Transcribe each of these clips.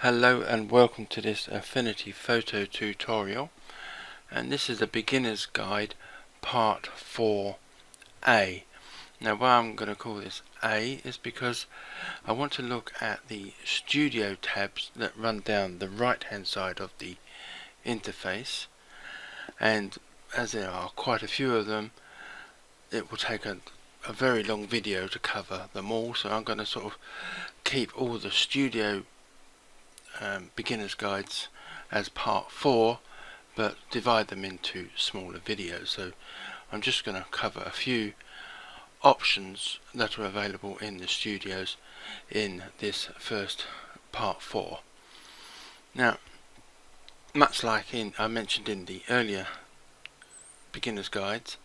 Hello and welcome to this Affinity Photo tutorial, and this is a beginner's guide part 4A. Now why I'm going to call this A is because I want to look at the studio tabs that run down the right hand side of the interface, and as there are quite a few of them, it will take a very long video to cover them all, so I'm going to sort of keep all the studio beginner's guides as part 4, but divide them into smaller videos. So I'm just going to cover a few options that are available in the studios in this first part 4. Now, much like I mentioned in the earlier beginner's guides,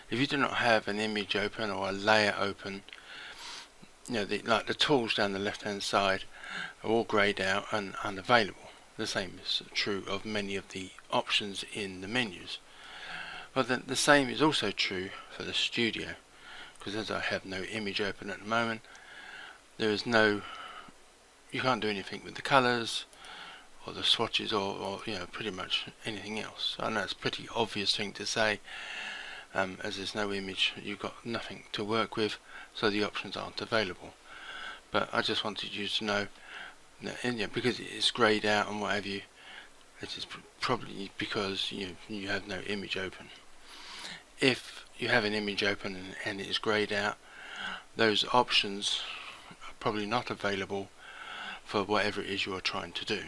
if you do not have an image open or a layer open, like the tools down the left hand side are all greyed out and unavailable. The same is true of many of the options in the menus. But then the same is also true for the studio, because as I have no image open at the moment, you can't do anything with the colours or the swatches or pretty much anything else. I know it's a pretty obvious thing to say, as there's no image, you've got nothing to work with, so the options aren't available. But I just wanted you to know that, because it's greyed out and what have you, it is probably because you have no image open. If you have an image open and it is greyed out, those options are probably not available for whatever it is you are trying to do,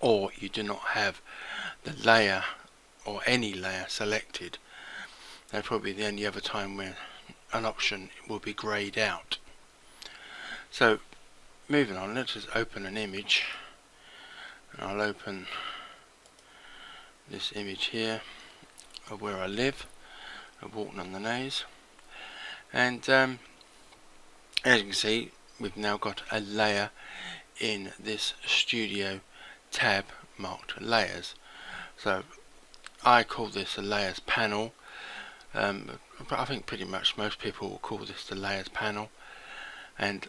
or you do not have the layer or any layer selected. That's probably the only other time where an option will be greyed out. So moving on, let's just open an image, and I'll open this image here of where I live, of Walton-on-the-Naze, and as you can see, we've now got a layer in this studio tab marked layers. So I call this a layers panel, but I think pretty much most people will call this the layers panel, and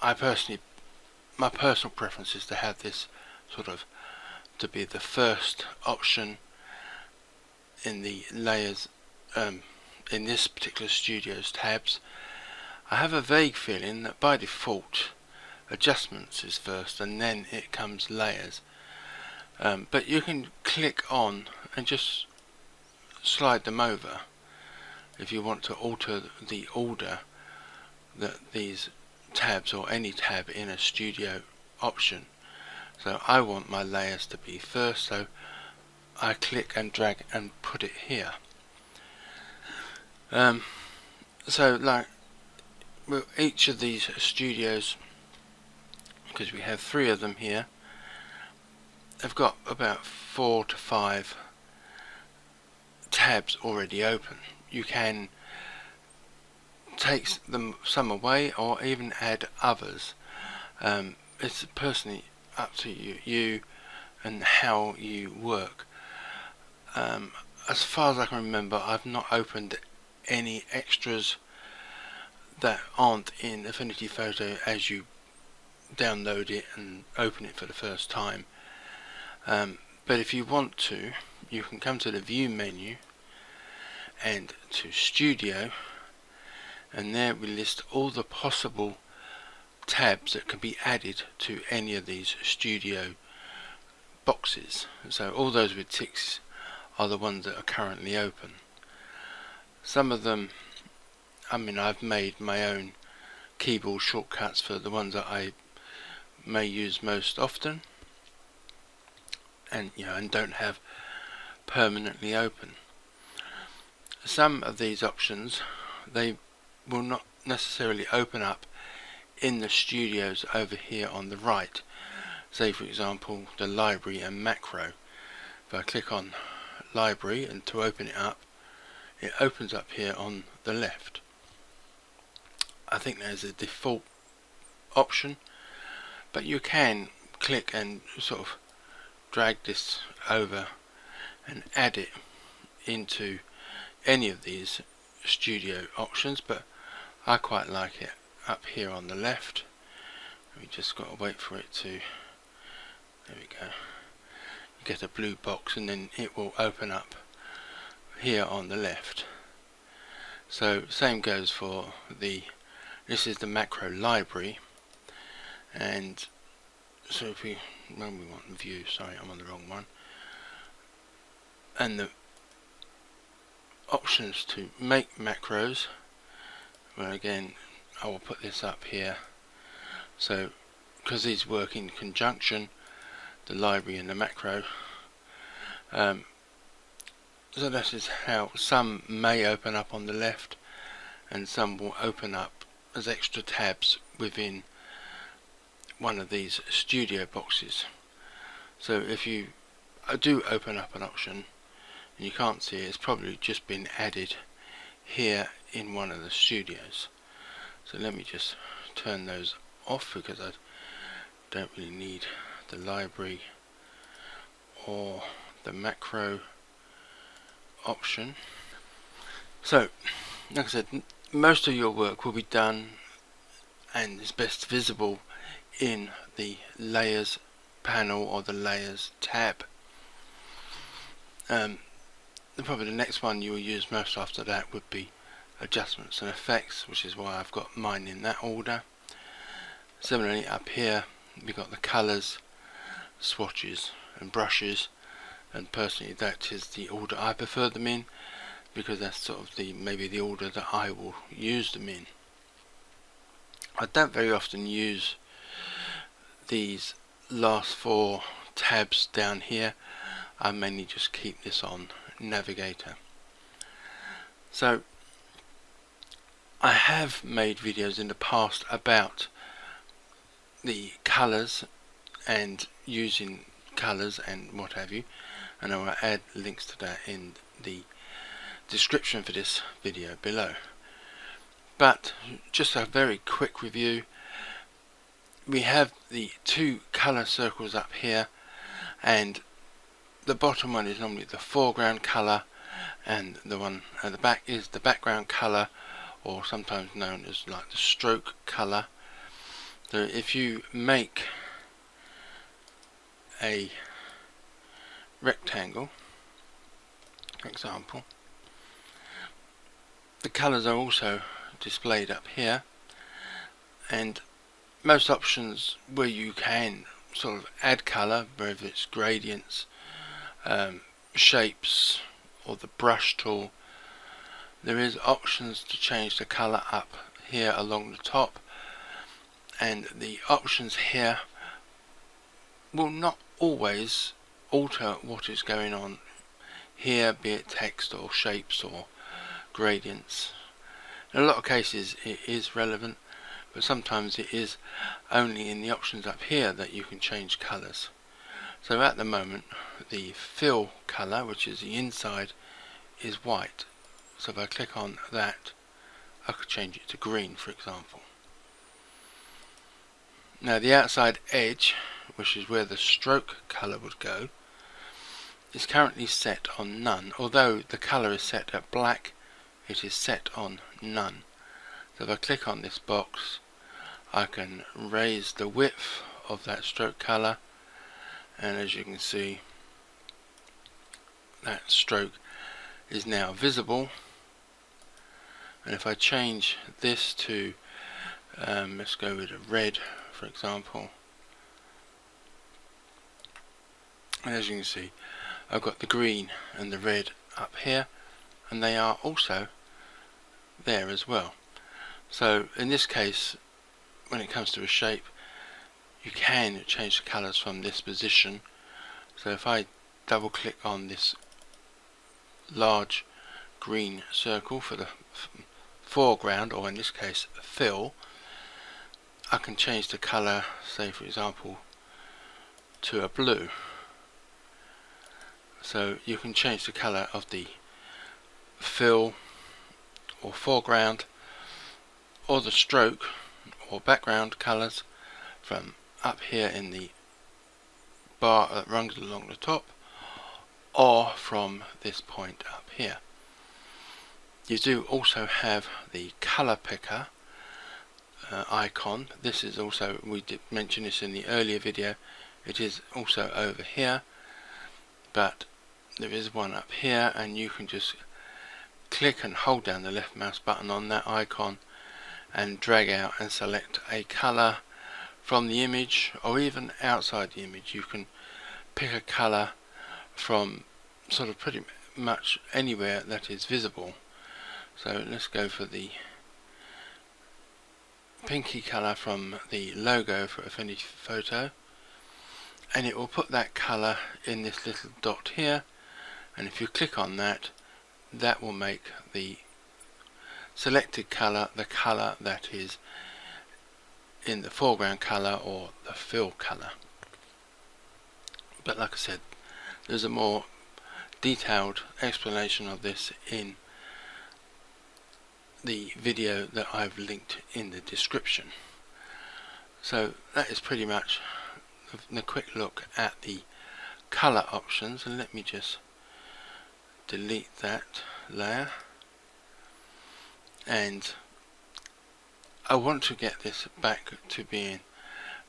my personal preference is to have this to be the first option in the layers in this particular studio's tabs. I have a vague feeling that by default adjustments is first and then it comes layers, but you can click on and just slide them over if you want to alter the order that these tabs or any tab in a studio option. So I want my layers to be first, so I click and drag and put it here. So like with each of these studios, because we have 3 of them here, I've got about 4 to 5 tabs already open. You can take some away or even add others. It's personally up to you and how you work. As far as I can remember, I've not opened any extras that aren't in Affinity Photo as you download it and open it for the first time. But if you want to, you can come to the view menu and to studio, and there we list all the possible tabs that can be added to any of these studio boxes. So all those with ticks are the ones that are currently open. Some of them, I've made my own keyboard shortcuts for the ones that I may use most often, and don't have permanently open. Some of these options, they will not necessarily open up in the studios over here on the right. Say for example the library and macro. If I click on library and to open it up, it opens up here on the left. I think there's a default option, but you can click and sort of drag this over and add it into any of these studio options, but I quite like it up here on the left We just got to wait for it to, there we go, get a blue box, and then it will open up here on the left. So same goes for this is the macro library, and so if we want view, sorry, I'm on the wrong one, and the options to make macros, well, again I will put this up here, so because these work in conjunction, the library and the macro, so that is how some may open up on the left and some will open up as extra tabs within one of these studio boxes. So if you do open up an option and you can't see it, it's probably just been added here in one of the studios. So let me just turn those off because I don't really need the library or the macro option. So like I said, most of your work will be done and is best visible in the layers panel or the layers tab. Probably the next one you will use most after that would be adjustments and effects, which is why I've got mine in that order. Similarly up here we've got the colours, swatches and brushes, and personally that is the order I prefer them in, because that's sort of maybe the order that I will use them in. I don't very often use these last four tabs down here. I mainly just keep this on Navigator. So I have made videos in the past about the colours and using colours and what have you, and I will add links to that in the description for this video below. But just a very quick review. We have the two colour circles up here, and the bottom one is normally the foreground colour, and the one at the back is the background colour, or sometimes known as like the stroke colour. So if you make a rectangle, for example, the colours are also displayed up here, and most options where you can sort of add colour, whether it's gradients, shapes or the brush tool, there is options to change the colour up here along the top, and the options here will not always alter what is going on here, be it text or shapes or gradients. In a lot of cases it is relevant, but sometimes it is only in the options up here that you can change colours. So at the moment the fill colour, which is the inside, is white. So if I click on that, I could change it to green, for example. Now the outside edge, which is where the stroke colour would go, is currently set on none. Although the colour is set at black, it is set on none. So if I click on this box, I can raise the width of that stroke colour, and as you can see, that stroke is now visible. And if I change this to let's go with a red, for example, and as you can see, I've got the green and the red up here, and they are also there as well. So in this case, when it comes to a shape, you can change the colours from this position. So if I double click on this large green circle for the foreground, or in this case fill, I can change the colour, say for example to a blue. So you can change the colour of the fill or foreground or the stroke or background colours from up here in the bar that runs along the top, or from this point up here. You do also have the colour picker icon. This is also, we did mention this in the earlier video, it is also over here, but there is one up here, and you can just click and hold down the left mouse button on that icon and drag out and select a colour from the image, or even outside the image. You can pick a colour from sort of pretty much anywhere that is visible. So let's go for the pinky colour from the logo for Affinity Photo, and it will put that colour in this little dot here, and if you click on that, that will make the selected colour the colour that is in the foreground colour or the fill colour. But like I said, there's a more detailed explanation of this in the video that I've linked in the description. So that is pretty much the quick look at the colour options, and let me just delete that layer, and I want to get this back to being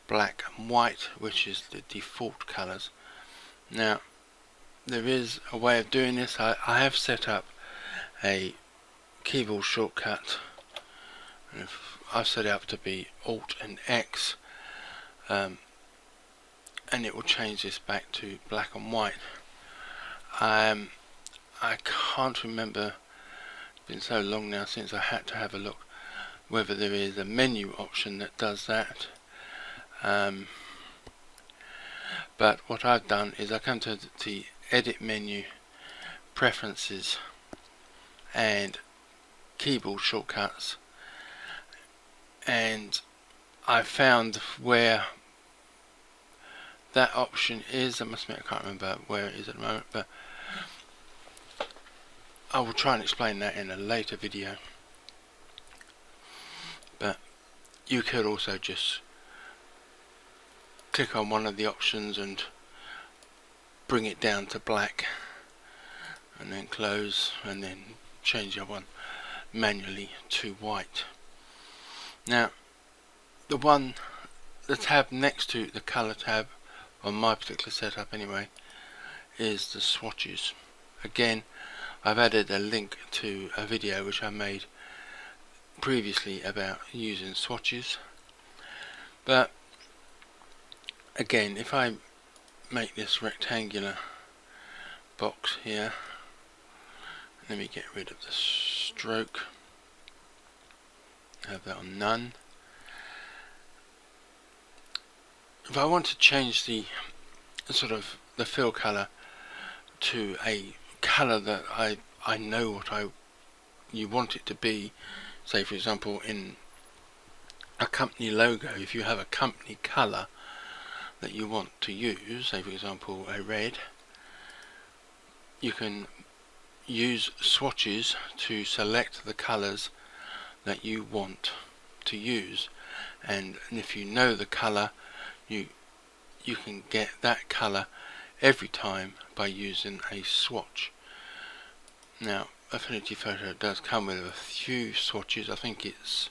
black and white, which is the default colours. Now there is a way of doing this. I have set up a keyboard shortcut, and I've set it up to be Alt and X, and it will change this back to black and white. I can't remember, it's been so long now since I had to have a look whether there is a menu option that does that, but what I've done is I come to the edit menu, preferences, and keyboard shortcuts, and I found where that option is. I must admit I can't remember where it is at the moment, but I will try and explain that in a later video. But you could also just click on one of the options and bring it down to black, and then close, and then change the other one manually to white. Now the tab next to the colour tab on my particular setup anyway is the swatches. Again, I've added a link to a video which I made previously about using swatches, but again, if I make this rectangular box here, let me get rid of the stroke, have that on none. If I want to change the sort of the fill colour to a colour that I know what you want it to be, say for example in a company logo, if you have a company colour that you want to use, say for example a red, you can use swatches to select the colours that you want to use, and if you know the colour, you can get that colour every time by using a swatch. Now Affinity Photo does come with a few swatches. I think it's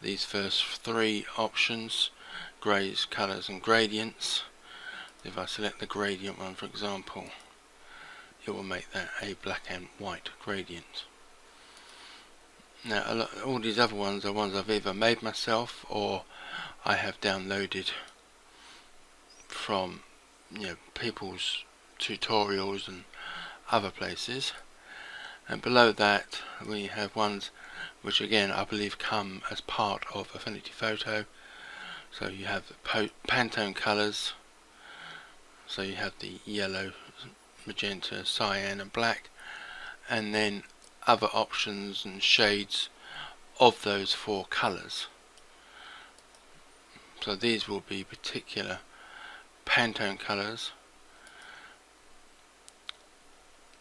these first three options: greys, colours and gradients. If I select the gradient one, for example, it will make that a black and white gradient. Now all these other ones are ones I've either made myself or I have downloaded from people's tutorials and other places. And below that we have ones which again I believe come as part of Affinity Photo. So you have the Pantone colours, so you have the yellow, magenta, cyan and black, and then other options and shades of those four colours. So these will be particular Pantone colours.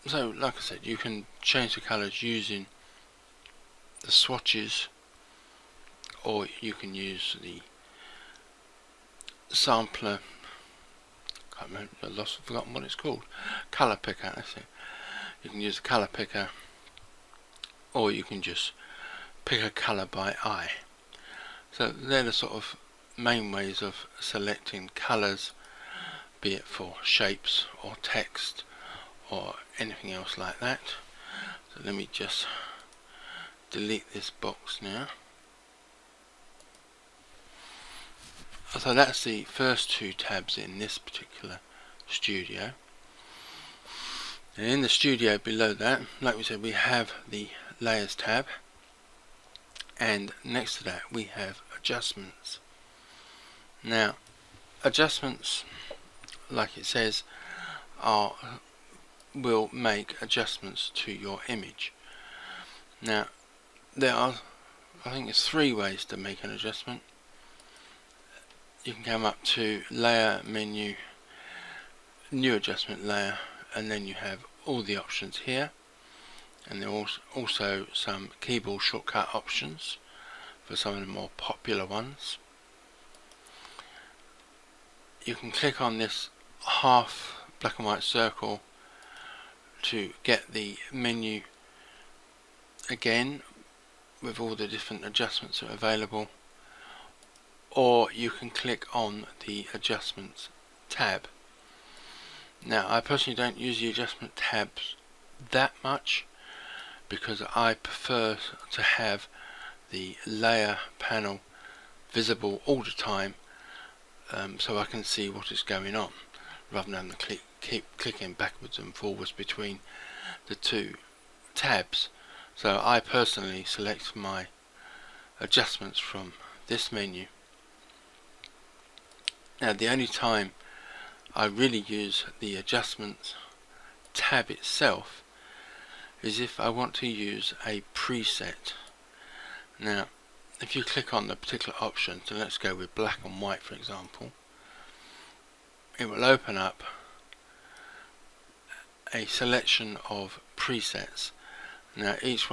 So like I said, you can change the colours using the swatches, or you can use the sampler, can't remember, I've forgotten what it's called, colour picker, that's it. You can use the colour picker, or you can just pick a colour by eye. So they're the sort of main ways of selecting colours, be it for shapes or text or anything else like that. So let me just delete this box now. So that's the first two tabs in this particular studio. And in the studio below that, like we said, we have the layers tab, and next to that we have adjustments. Now adjustments, like it says, will make adjustments to your image. Now there are, I think it's 3 ways to make an adjustment. You can come up to layer menu, new adjustment layer, and then you have all the options here, and there are also some keyboard shortcut options for some of the more popular ones. You can click on this half black and white circle to get the menu again with all the different adjustments that are available, or you can click on the adjustments tab. Now I personally don't use the adjustment tabs that much because I prefer to have the layer panel visible all the time, so I can see what is going on, rather than keep clicking backwards and forwards between the two tabs. So I personally select my adjustments from this menu. Now the only time I really use the adjustments tab itself is if I want to use a preset. Now if you click on the particular option, so let's go with black and white for example, it will open up a selection of presets. Now each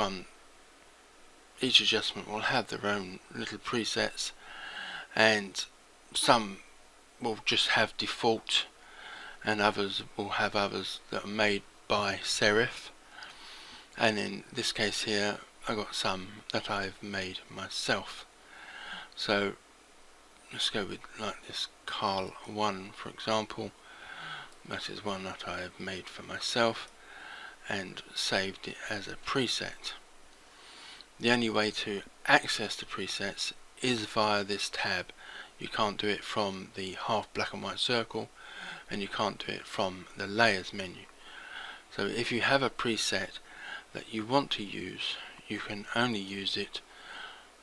adjustment will have their own little presets, and some will just have default, and others will have others that are made by Serif, and in this case here I got some that I've made myself. So let's go with like this Carl 1 for example. That is one that I have made for myself and saved it as a preset. The only way to access the presets is via this tab. You can't do it from the half black and white circle, and you can't do it from the layers menu. So if you have a preset that you want to use, you can only use it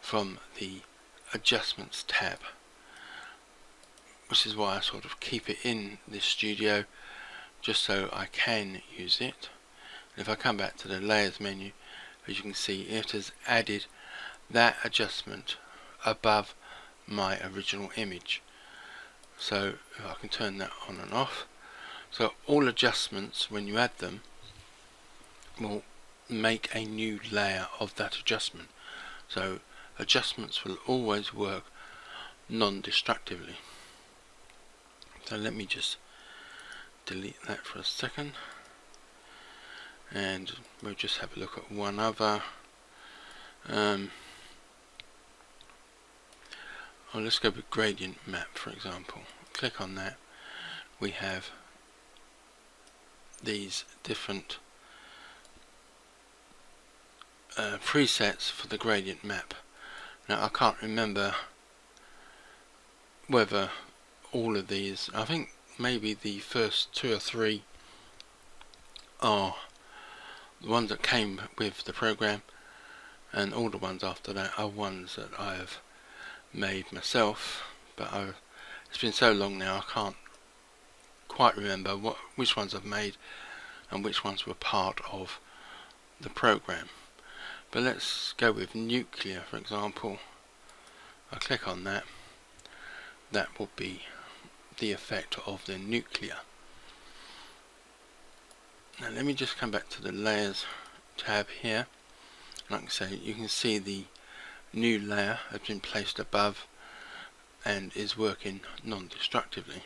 from the adjustments tab, which is why I sort of keep it in this studio just so I can use it. And if I come back to the layers menu, as you can see, it has added that adjustment above my original image. So if I can turn that on and off, so all adjustments, when you add them, will make a new layer of that adjustment. So adjustments will always work non-destructively. So let me just delete that for a second, and we'll just have a look at one other. Let's go with gradient map for example. Click on that. We have these different presets for the gradient map. Now I can't remember whether all of these, I think maybe the first 2 or 3 are the ones that came with the program, and all the ones after that are ones that I have made myself, but it's been so long now I can't quite remember which ones I've made and which ones were part of the program. But let's go with nuclear for example. I click on that. That will be the effect of the nuclear. Now let me just come back to the layers tab here. Like I say, you can see the new layer has been placed above and is working non-destructively.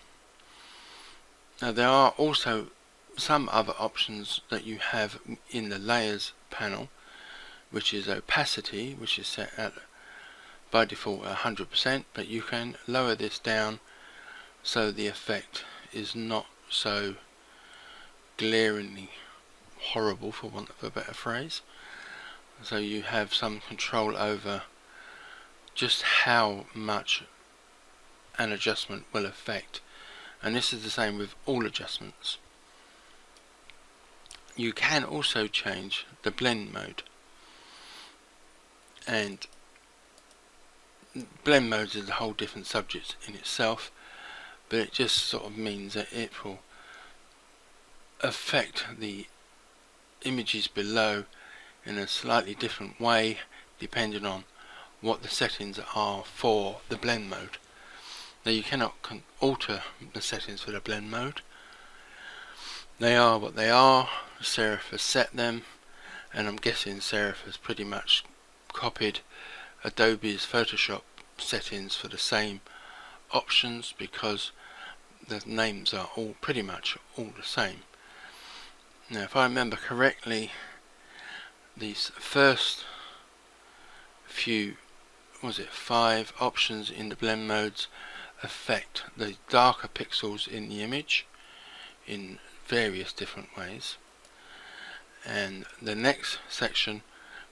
Now there are also some other options that you have in the layers panel, which is opacity, which is set at by default at 100%, but you can lower this down so the effect is not so glaringly horrible, for want of a better phrase. So you have some control over just how much an adjustment will affect, and this is the same with all adjustments. You can also change the blend mode, and blend modes is a whole different subject in itself, but it just sort of means that it will affect the images below in a slightly different way depending on what the settings are for the blend mode. Now you cannot alter the settings for the blend mode. They are what they are. Serif has set them, and I'm guessing Serif has pretty much copied Adobe's Photoshop settings for the same options, because the names are all pretty much all the same. Now if I remember correctly, these first few, was it 5 options in the blend modes affect the darker pixels in the image in various different ways, and the next section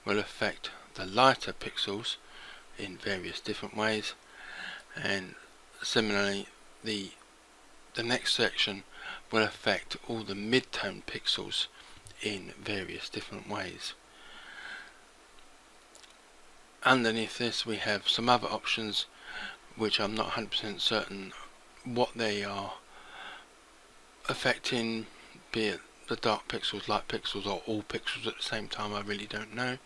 will affect the lighter pixels in various different ways, and similarly the next section will affect all the mid-tone pixels in various different ways. Underneath this we have some other options which I'm not 100% certain what they are affecting, be it the dark pixels, light pixels, or all pixels at the same time. I really don't know.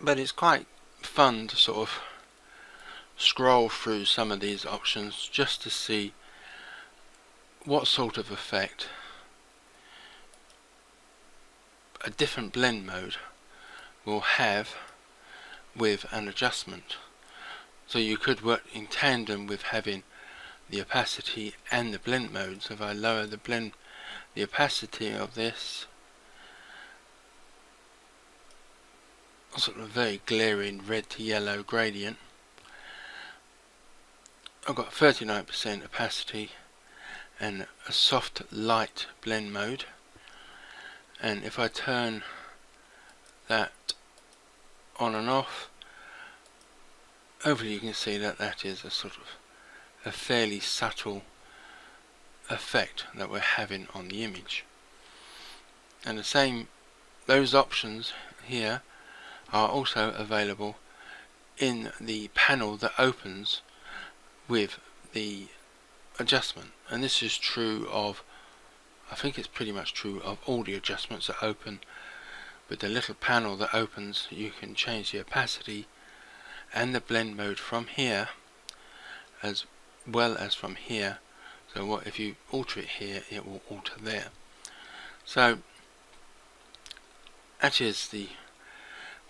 But it's quite fun to sort of scroll through some of these options just to see what sort of effect a different blend mode will have with an adjustment. So you could work in tandem with having the opacity and the blend mode. So if I lower the opacity of this, sort of a very glaring red to yellow gradient, I've got 39% opacity and a soft light blend mode, and if I turn that on and off, hopefully you can see that that is a sort of a fairly subtle effect that we're having on the image. And the same, those options here are also available in the panel that opens with the adjustment, and this is true of, I think it's pretty much true of all the adjustments that open. With the little panel that opens, you can change the opacity and the blend mode from here as well as from here. So what if you alter it here, it will alter there. So that is the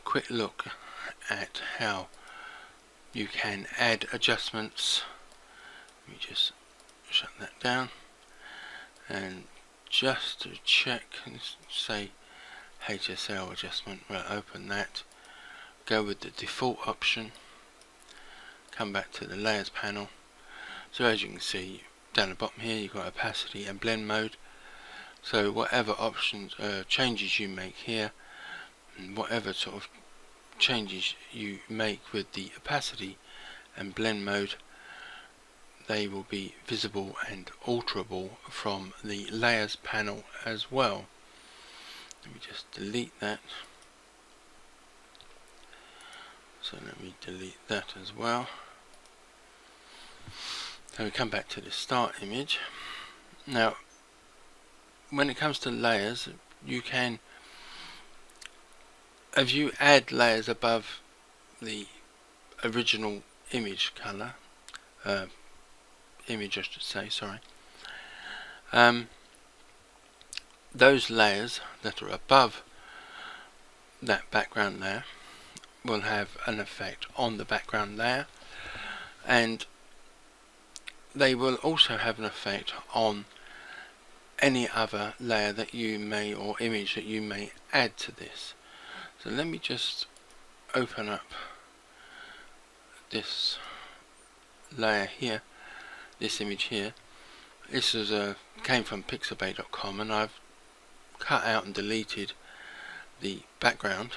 quick look at how you can add adjustments. Let me just shut that down, and just to check, say HSL adjustment, we'll open that, go with the default option, come back to the layers panel. So as you can see down the bottom here, you've got opacity and blend mode. So whatever options changes you make here, and whatever sort of changes you make with the opacity and blend mode, they will be visible and alterable from the layers panel as well. Let me just delete that. So let me delete that as well. So we come back to the start image. Now when it comes to layers, you can, if you add layers above the original image color, image I should say, sorry, those layers that are above that background layer will have an effect on the background layer, and they will also have an effect on any other layer that you may, or image that you may add to this. So let me just open up this layer here, this image here. This is came from pixabay.com, and I've cut out and deleted the background,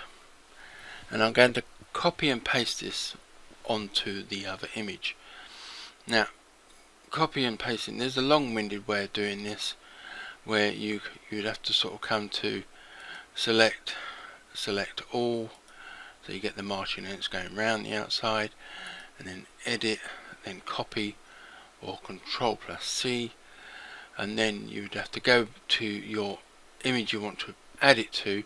and I'm going to copy and paste this onto the other image. Now, copy and pasting, there's a long-winded way of doing this, where you'd have to sort of come to select all, so you get the marching ants going round the outside, and then edit, then copy, or Control plus C, and then you'd have to go to your image you want to add it to,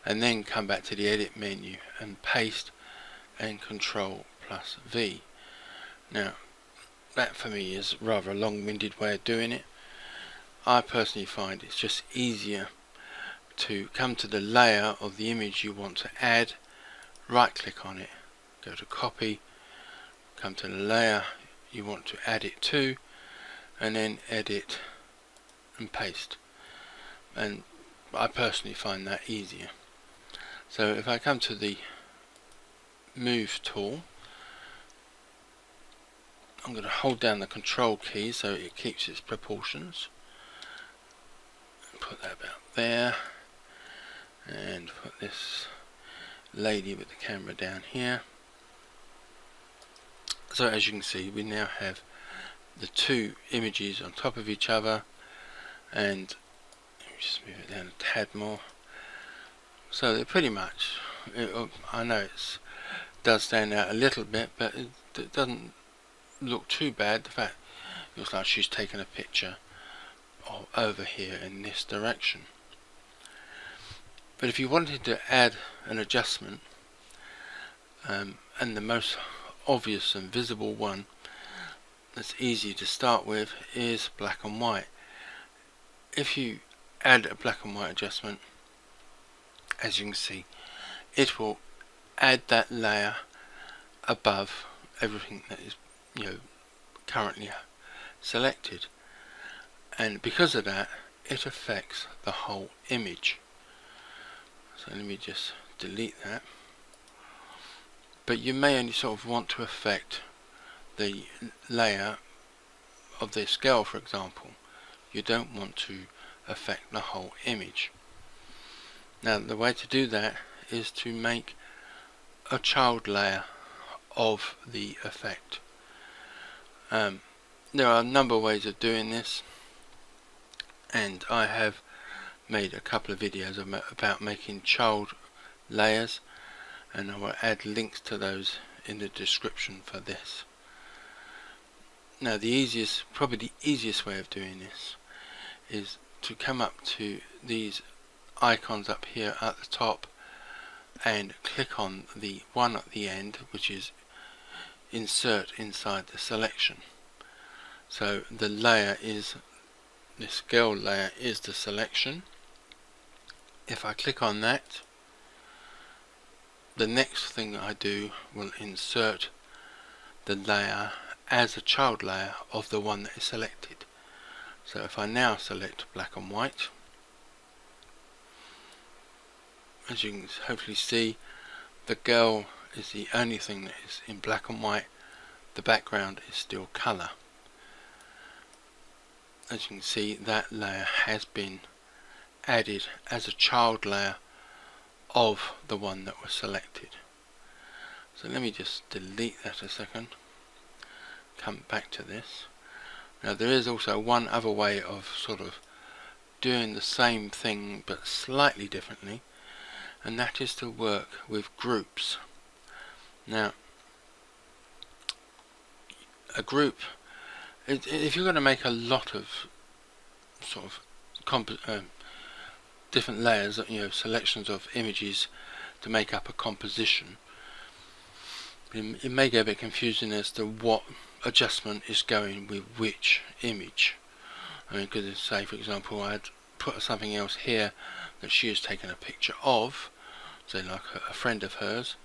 and then come back to the edit menu and paste, and Control plus V. Now that for me is rather a long-winded way of doing it. I personally find it's just easier to come to the layer of the image you want to add, right click on it, go to copy, come to the layer you want to add it to, and then edit and paste. And I personally find that easier. So if I come to the move tool, I'm going to hold down the control key so it keeps its proportions. Put that about there, and put this lady with the camera down here. So as you can see, we now have the two images on top of each other, and let me just move it down a tad more. So they're pretty much, I know it does stand out a little bit, but it doesn't look too bad. The fact it looks like she's taken a picture over here in this direction. But if you wanted to add an adjustment, and the most obvious and visible one that's easy to start with is black and white. If you add a black and white adjustment, as you can see, it will add that layer above everything that is currently selected, and because of that it affects the whole image. So let me just delete that. But you may only sort of want to affect the layer of this girl, for example. You don't want to affect the whole image. Now the way to do that is to make a child layer of the effect. There are a number of ways of doing this, and I have made a couple of videos about making child layers, and I will add links to those in the description for this. Now probably the easiest way of doing this is to come up to these icons up here at the top and click on the one at the end, which is insert inside the selection. So the layer is, this girl layer is the selection. If I click on that, the next thing I do will insert the layer as a child layer of the one that is selected. So if I now select black and white, as you can hopefully see, the girl is the only thing that is in black and white. The background is still colour. As you can see, that layer has been added as a child layer of the one that was selected. So let me just delete that a second, come back to this. Now there is also one other way of sort of doing the same thing but slightly differently, and that is to work with groups. Now a group, if you're going to make a lot of sort of different layers, selections of images to make up a composition, it may get a bit confusing as to what adjustment is going with which image. I mean, because say for example I'd put something else here that she has taken a picture of, say like a friend of hers,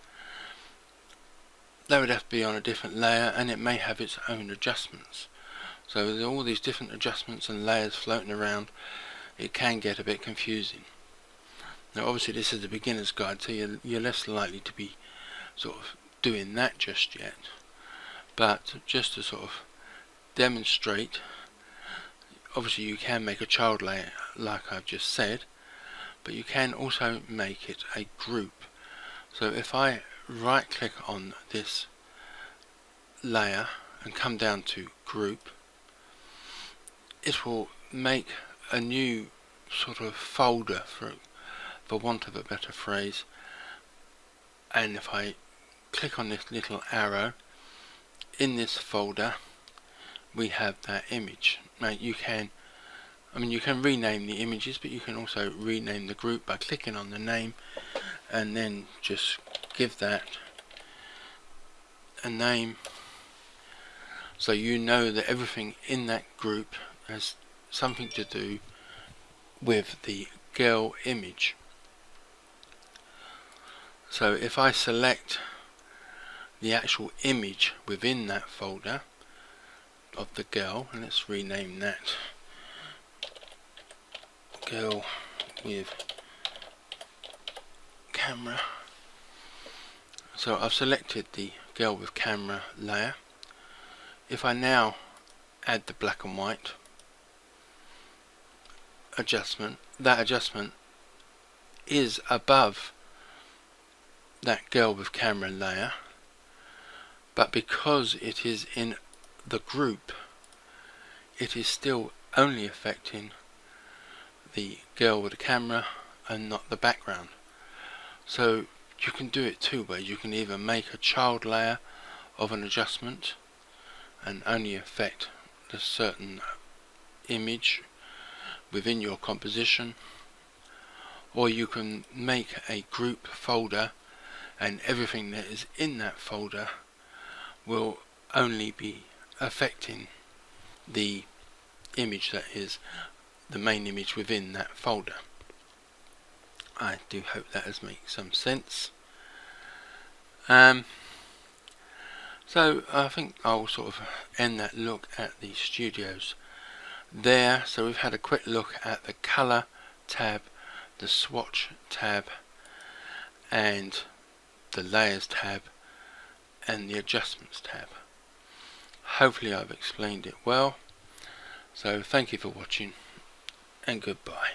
that would have to be on a different layer, and it may have its own adjustments. So with all these different adjustments and layers floating around, it can get a bit confusing. Now obviously this is a beginner's guide, so you're less likely to be sort of doing that just yet, but just to sort of demonstrate, obviously you can make a child layer like I've just said, but you can also make it a group. So if I right click on this layer and come down to group, it will make a new sort of folder, for want of a better phrase, and if I click on this little arrow, in this folder we have that image. Now you can rename the images, but you can also rename the group by clicking on the name and then just give that a name, so you know that everything in that group has something to do with the girl image. So if I select the actual image within that folder of the girl, and let's rename that girl with camera. So I've selected the girl with camera layer. If I now add the black and white adjustment, that adjustment is above that girl with camera layer, but because it is in the group, it is still only affecting the girl with the camera and not the background. So you can do it two ways. You can either make a child layer of an adjustment and only affect the certain image within your composition, or you can make a group folder and everything that is in that folder will only be affecting the image that is the main image within that folder. I do hope that has made some sense. So I think I'll sort of end that look at the studios there. So we've had a quick look at the color tab, the swatch tab, and the layers tab, and the adjustments tab. Hopefully I've explained it well. So thank you for watching, and goodbye.